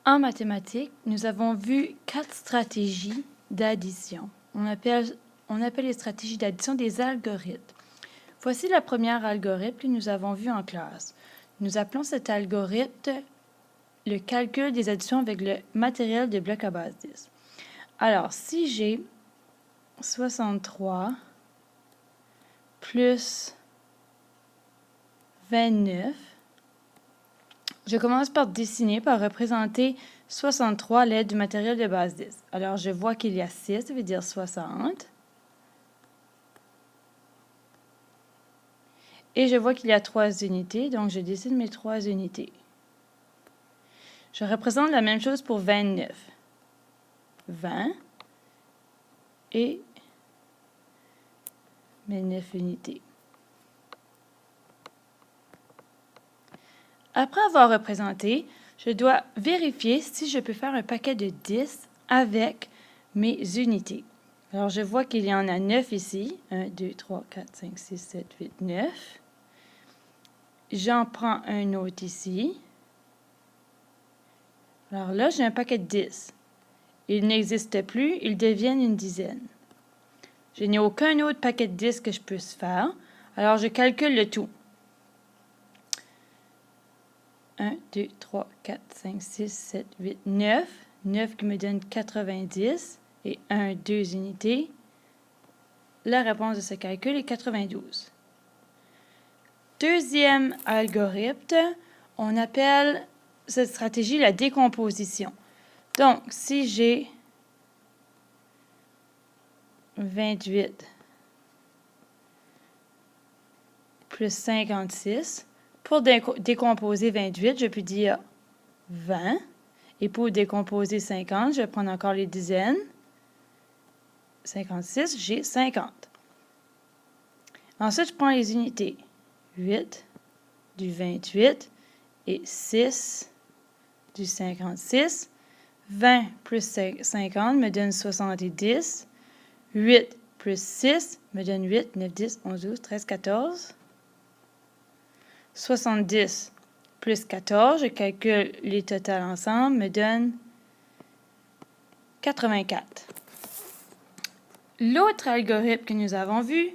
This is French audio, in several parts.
En mathématiques, nous avons vu 4 stratégies d'addition. On appelle les stratégies d'addition des algorithmes. Voici la première algorithme que nous avons vu en classe. Nous appelons cet algorithme le calcul des additions avec le matériel de blocs à base 10. Alors, si j'ai 63 plus 29, je commence par dessiner, par représenter 63 à l'aide du matériel de base 10. Alors, je vois qu'il y a 6, ça veut dire 60. Et je vois qu'il y a 3 unités, donc je dessine mes 3 unités. Je représente la même chose pour 29. 20 et mes 9 unités. Après avoir représenté, je dois vérifier si je peux faire un paquet de 10 avec mes unités. Alors, je vois qu'il y en a 9 ici. 1, 2, 3, 4, 5, 6, 7, 8, 9. J'en prends un autre ici. Alors là, j'ai un paquet de 10. Ils n'existent plus, ils deviennent une dizaine. Je n'ai aucun autre paquet de 10 que je puisse faire. Alors, je calcule le tout. 1, 2, 3, 4, 5, 6, 7, 8, 9. 9 qui me donne 90 et 1, 2 unités. La réponse de ce calcul est 92. Deuxième algorithme, on appelle cette stratégie la décomposition. Donc, si j'ai 28 plus 56, pour décomposer 28, je peux dire 20. Et pour décomposer 50, je vais prendre encore les dizaines. 56, j'ai 50. Ensuite, je prends les unités. 8 du 28 et 6 du 56. 20 plus 50 me donne 70. 8 plus 6 me donne 8, 9, 10, 11, 12, 13, 14. 70 plus 14, je calcule les totals ensemble, me donne 84. L'autre algorithme que nous avons vu,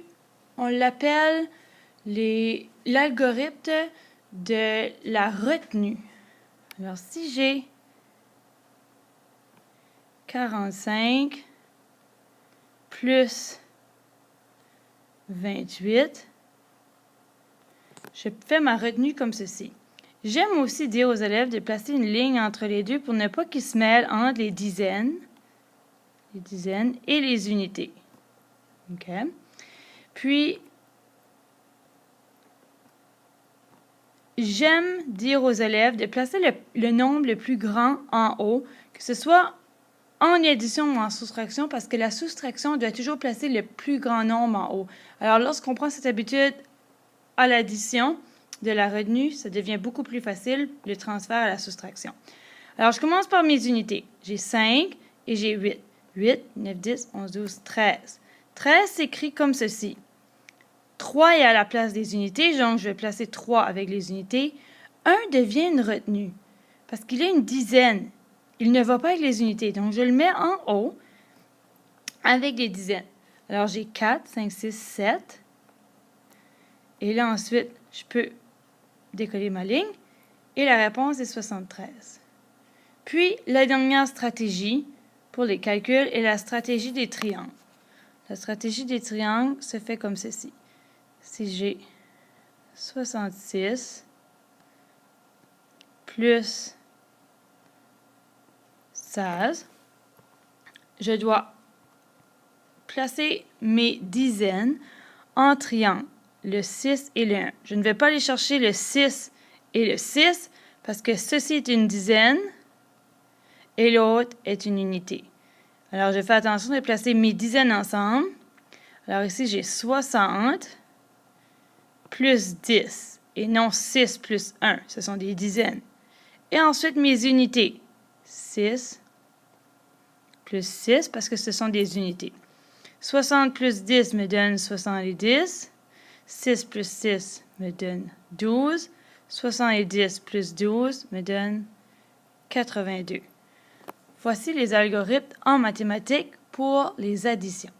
on l'appelle l'algorithme de la retenue. Alors, si j'ai 45 plus 28, je fais ma retenue comme ceci. J'aime aussi dire aux élèves de placer une ligne entre les deux pour ne pas qu'ils se mêlent entre les dizaines et les unités. OK? Puis, j'aime dire aux élèves de placer le nombre le plus grand en haut, que ce soit en addition ou en soustraction, parce que la soustraction doit toujours placer le plus grand nombre en haut. Alors, lorsqu'on prend cette habitude à l'addition de la retenue, ça devient beaucoup plus facile le transfert à la soustraction. Alors, je commence par mes unités. J'ai 5 et j'ai 8. 8, 9, 10, 11, 12, 13. 13 s'écrit comme ceci. 3 est à la place des unités, donc je vais placer 3 avec les unités. 1 devient une retenue parce qu'il est une dizaine. Il ne va pas avec les unités, donc je le mets en haut avec les dizaines. Alors, j'ai 4, 5, 6, 7. Et là, ensuite, je peux décoller ma ligne. Et la réponse est 73. Puis, la dernière stratégie pour les calculs est la stratégie des triangles. La stratégie des triangles se fait comme ceci. Si j'ai 66 plus 16, je dois placer mes dizaines en triangle, le 6 et le 1. Je ne vais pas aller chercher le 6 et le 6 parce que ceci est une dizaine et l'autre est une unité. Alors, je fais attention de placer mes dizaines ensemble. Alors ici, j'ai 60 plus 10 et non 6 plus 1. Ce sont des dizaines. Et ensuite, mes unités. 6 plus 6 parce que ce sont des unités. 60 plus 10 me donne 70. 6 plus 6 me donne 12. 70 plus 12 me donne 82. Voici les algorithmes en mathématiques pour les additions.